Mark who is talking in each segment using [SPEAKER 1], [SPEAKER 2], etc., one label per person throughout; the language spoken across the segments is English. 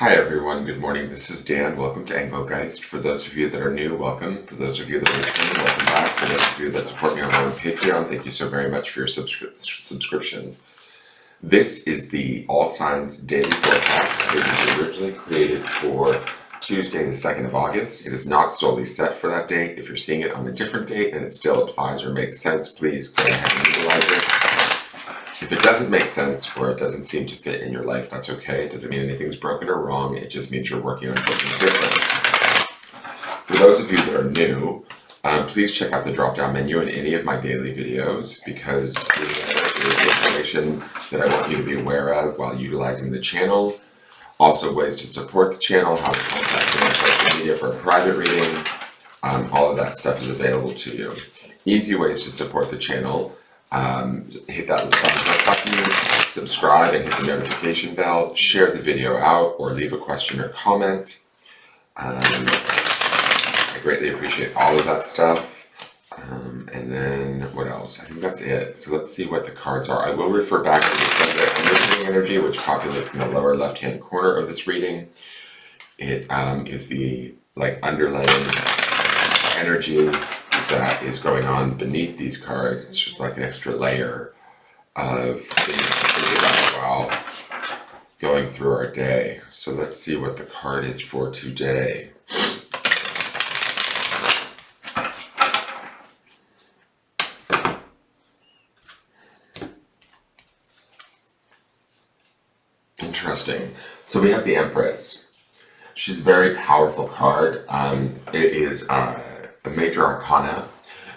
[SPEAKER 1] Hi everyone, good morning. This is Dan. Welcome to Engelgeist. For those of you that are new, welcome. For those of you that are returning, welcome back. For those of you that support me over on Patreon, thank you so very much for your subscriptions. This is the All Signs Daily Forecast. It was originally created for Tuesday, the 2nd of August. It is not solely set for that date. If you're seeing it on a different date and it still applies or makes sense, please go ahead and utilize it. If it doesn't make sense or it doesn't seem to fit in your life, that's okay. It doesn't mean anything's broken or wrong. It just means you're working on something different. For those of you that are new, please check out the drop-down menu in any of my daily videos because there's information that I want you to be aware of while utilizing the channel. Also, ways to support the channel, how to contact me on social media for a private reading. All of that stuff is available to you. Easy ways to support the channel. Hit that thumbs up button, subscribe and hit the notification bell, share the video out or leave a question or comment. I greatly appreciate all of that stuff. And then what else? I think that's it. So let's see what the cards are. I will refer back to the Sunday underlying energy, which populates in the lower left-hand corner of this reading. It is the underlying energy that is going on beneath these cards. It's just like an extra layer of things to think about while going through our day. So let's see what the card is for today. Interesting. So we have the Empress. She's a very powerful card. It is a major arcana.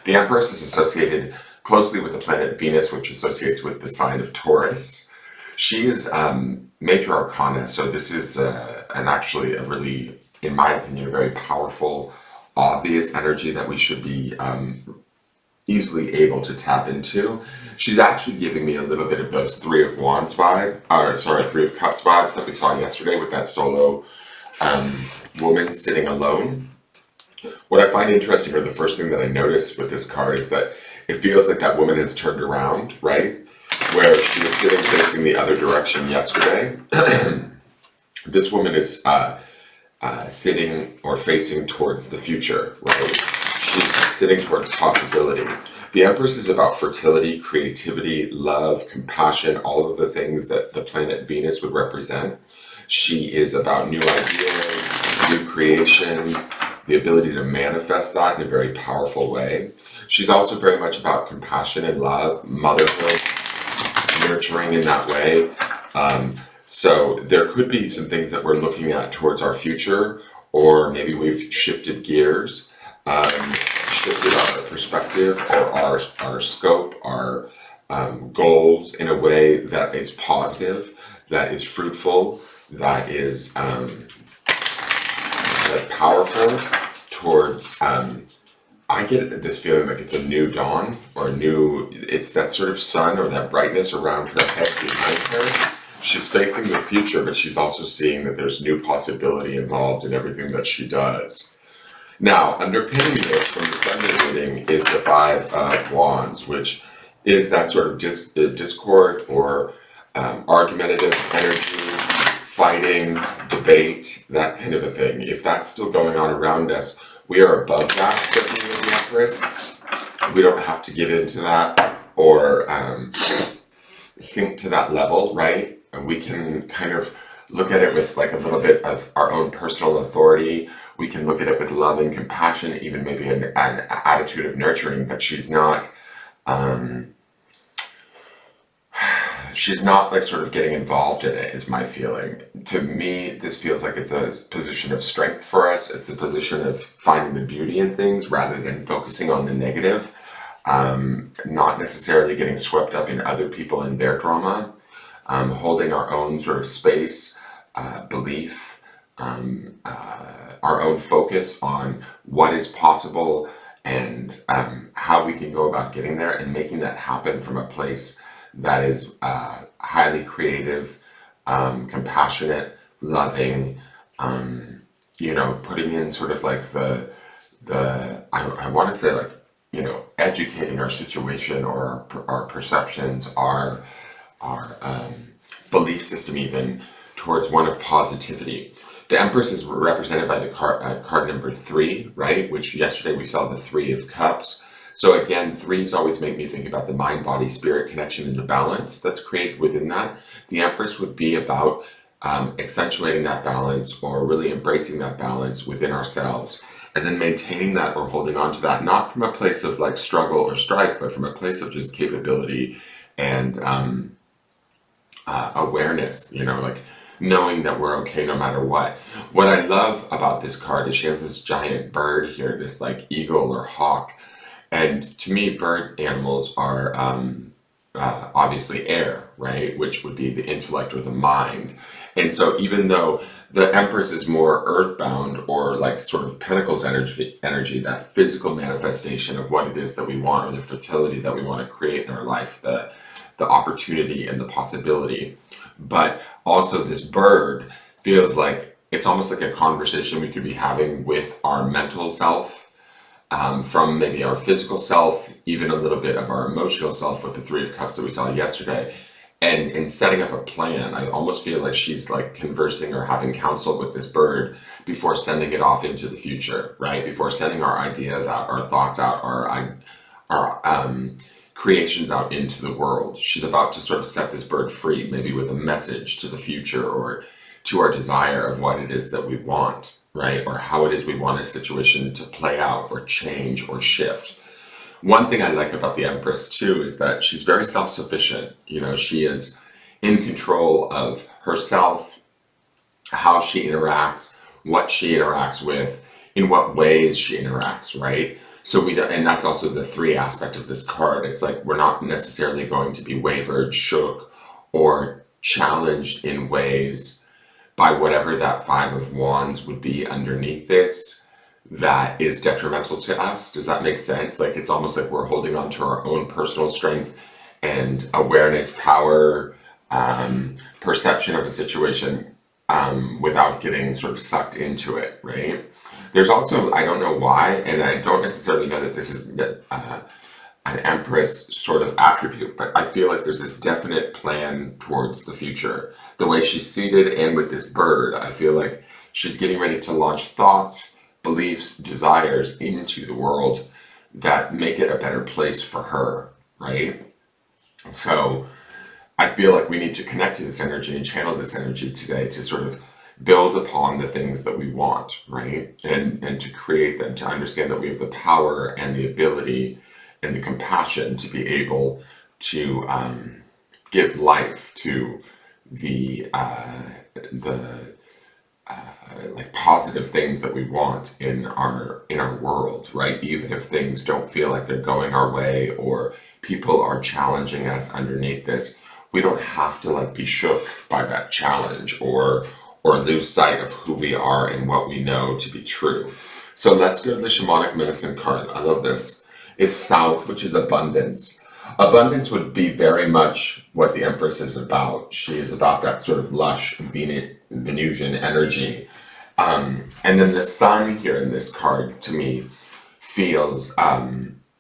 [SPEAKER 1] The Empress is associated closely with the planet Venus, which associates with the sign of Taurus. She is major arcana, so this is actually a really, in my opinion, a very powerful, obvious energy that we should be easily able to tap into. She's actually giving me a little bit of those Three of Cups vibes that we saw yesterday with that solo woman sitting alone. What I find interesting, or the first thing that I noticed with this card, is that it feels like that woman has turned around, right? Where she was sitting facing the other direction yesterday. This woman is sitting or facing towards the future, right? She's sitting towards possibility. The Empress is about fertility, creativity, love, compassion, all of the things that the planet Venus would represent. She is about new ideas, new creation, the ability to manifest that in a very powerful way. She's also very much about compassion and love, motherhood, nurturing in that way. So there could be some things that we're looking at towards our future, or maybe we've shifted gears, shifted our perspective or our scope, our goals in a way that is positive, that is fruitful, that is powerful towards, I get this feeling like it's a new dawn or it's that sort of sun or that brightness around her head behind her. She's facing the future, but she's also seeing that there's new possibility involved in everything that she does. Now, underpinning this from the Sunday reading is the Five of Wands, which is that sort of discord or argumentative energy, fighting, debate, that kind of a thing. If that's still going on around us, we are above that, certainly with the Empress. We don't have to give into that or sink to that level, right? And we can kind of look at it with like a little bit of our own personal authority. We can look at it with love and compassion, even maybe an attitude of nurturing, but she's not like sort of getting involved in it, is my feeling. To me, this feels like it's a position of strength for us. It's a position of finding the beauty in things rather than focusing on the negative. Not necessarily getting swept up in other people and their drama. Holding our own sort of space, belief, our own focus on what is possible and how we can go about getting there and making that happen from a place that is highly creative, compassionate, loving, putting in sort of like I want to say like, educating our situation or our perceptions, our belief system even towards one of positivity. The Empress is represented by the card number 3, right? Which yesterday we saw the 3 of Cups. So again, 3s always make me think about the mind, body, spirit connection and the balance that's created within that. The Empress would be about accentuating that balance, or really embracing that balance within ourselves, and then maintaining that or holding on to that, not from a place of like struggle or strife, but from a place of just capability and awareness, you know, like knowing that we're okay no matter what. What I love about this card is she has this giant bird here, this like eagle or hawk. And to me, bird animals are obviously air, right? Which would be the intellect or the mind. And so even though the Empress is more earthbound, or like sort of Pentacles energy, that physical manifestation of what it is that we want, or the fertility that we want to create in our life, the opportunity and the possibility. But also this bird feels like it's almost like a conversation we could be having with our mental self, from maybe our physical self, even a little bit of our emotional self with the 3 of Cups that we saw yesterday. And in setting up a plan, I almost feel like she's like conversing or having counsel with this bird before sending it off into the future, right? Before sending our ideas out, our thoughts out, our creations out into the world. She's about to sort of set this bird free, maybe with a message to the future, or to our desire of what it is that we want, right? Or how it is we want a situation to play out or change or shift. One thing I like about the Empress too is that she's very self-sufficient. You know, she is in control of herself, how she interacts, what she interacts with, in what ways she interacts, right? So we don't, and that's also the 3 aspect of this card. It's like we're not necessarily going to be wavered, shook, or challenged in ways by whatever that 5 of Wands would be underneath this that is detrimental to us. Does that make sense? Like it's almost like we're holding on to our own personal strength and awareness, power, perception of a situation, without getting sort of sucked into it, right? There's also, I don't know why, and I don't necessarily know that this is an Empress sort of attribute, but I feel like there's this definite plan towards the future. The way she's seated and with this bird, I feel like she's getting ready to launch thoughts, beliefs, desires into the world that make it a better place for her, right? So I feel like we need to connect to this energy and channel this energy today to sort of build upon the things that we want, right? And to create them, to understand that we have the power and the ability and the compassion to be able to give life to the like positive things that we want in our world, right? Even if things don't feel like they're going our way, or people are challenging us underneath this, we don't have to like be shook by that challenge, or lose sight of who we are and what we know to be true. So let's go to the Shamanic Medicine card. I love this. It's South, which is abundance. Abundance would be very much what the Empress is about. She is about that sort of lush Venusian energy. And then the Sun here in this card, to me, feels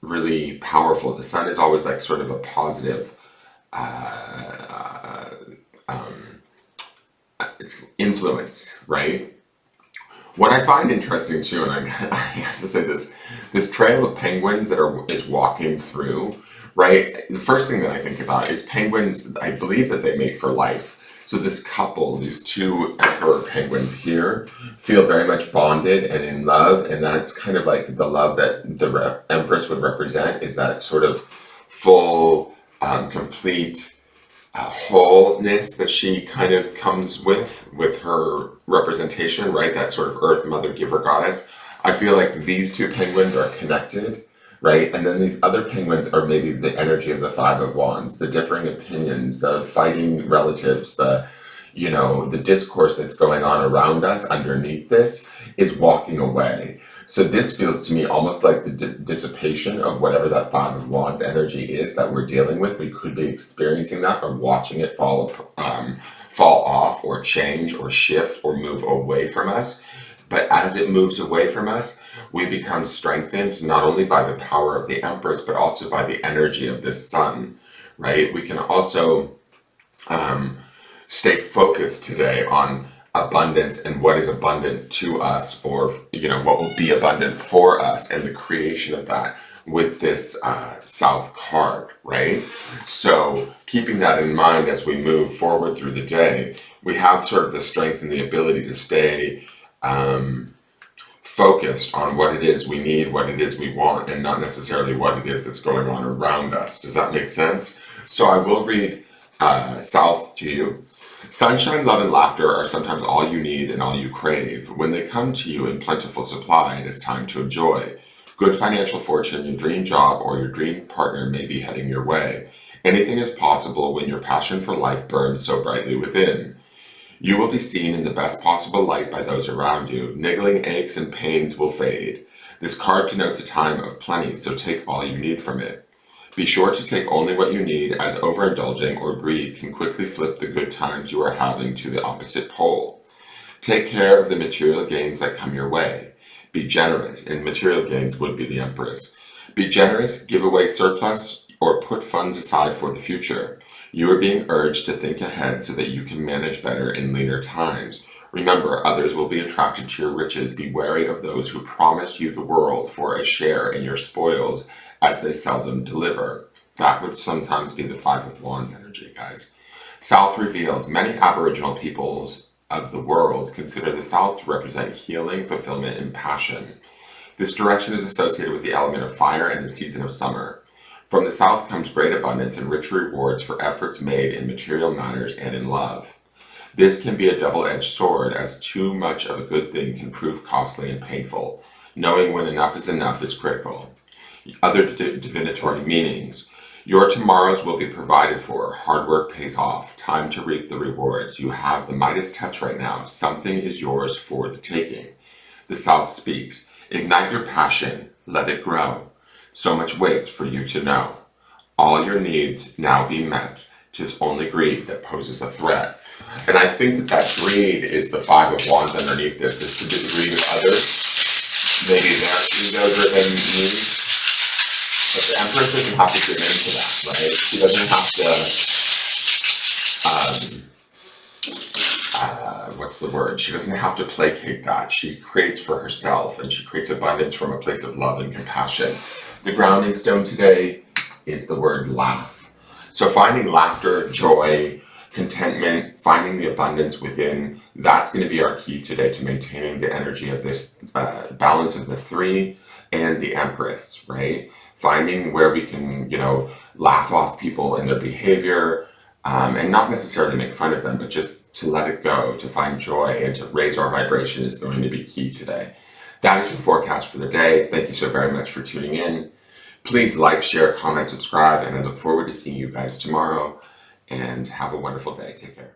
[SPEAKER 1] really powerful. The Sun is always like sort of a positive influence, right? What I find interesting too, and I have to say this trail of penguins that is walking through, right? The first thing that I think about is penguins. I believe that they mate for life. So this couple, these 2 emperor penguins here, feel very much bonded and in love, and that's kind of like the love that the Empress would represent, is that sort of full, complete wholeness that she kind of comes with her representation, right? That sort of earth mother, giver, goddess. I feel like these 2 penguins are connected, right? And then these other penguins are maybe the energy of the 5 of Wands, the differing opinions, the fighting relatives, the discourse that's going on around us underneath this is walking away. So this feels to me almost like the dissipation of whatever that 5 of Wands energy is that we're dealing with. We could be experiencing that, or watching it fall off, or change, or shift, or move away from us. But as it moves away from us, we become strengthened not only by the power of the Empress, but also by the energy of this Sun, right? We can also stay focused today on abundance and what is abundant to us, or what will be abundant for us, and the creation of that with this South card, right? So keeping that in mind as we move forward through the day, we have sort of the strength and the ability to stay focused on what it is we need, what it is we want, and not necessarily what it is that's going on around us. Does that make sense? So I will read South to you. Sunshine, love, and laughter are sometimes all you need and all you crave. When they come to you in plentiful supply, it is time to enjoy. Good financial fortune, your dream job, or your dream partner may be heading your way. Anything is possible when your passion for life burns so brightly within. You will be seen in the best possible light by those around you. Niggling aches and pains will fade. This card denotes a time of plenty, so take all you need from it. Be sure to take only what you need, as overindulging or greed can quickly flip the good times you are having to the opposite pole. Take care of the material gains that come your way. Be generous, and material gains would be the Empress. Be generous, give away surplus, or put funds aside for the future. You are being urged to think ahead so that you can manage better in leaner times. Remember, others will be attracted to your riches. Be wary of those who promise you the world for a share in your spoils, as they seldom deliver. That would sometimes be the Five of Wands energy, guys. South revealed. Many Aboriginal peoples of the world consider the South to represent healing, fulfillment, and passion. This direction is associated with the element of fire and the season of summer. From the South comes great abundance and rich rewards for efforts made in material matters and in love. This can be a double-edged sword, as too much of a good thing can prove costly and painful. Knowing when enough is critical. Other divinatory meanings. Your tomorrows will be provided for. Hard work pays off. Time to reap the rewards. You have the Midas touch right now. Something is yours for the taking. The South speaks. Ignite your passion. Let it grow. So much waits for you to know. All your needs now be met. 'Tis only greed that poses a threat. And I think that greed is the Five of Wands underneath this. This could be the greed of others. Maybe their ego-driven needs. But the Empress doesn't have to give into that, right? She doesn't have to, what's the word? She doesn't have to placate that. She creates for herself, and she creates abundance from a place of love and compassion. The grounding stone today is the word laugh. So finding laughter, joy, contentment, finding the abundance within, that's going to be our key today to maintaining the energy of this balance of the three and the Empress, right? Finding where we can, laugh off people and their behavior, and not necessarily make fun of them, but just to let it go, to find joy, and to raise our vibration is going to be key today. That is your forecast for the day. Thank you so very much for tuning in. Please like, share, comment, subscribe, and I look forward to seeing you guys tomorrow. And have a wonderful day. Take care.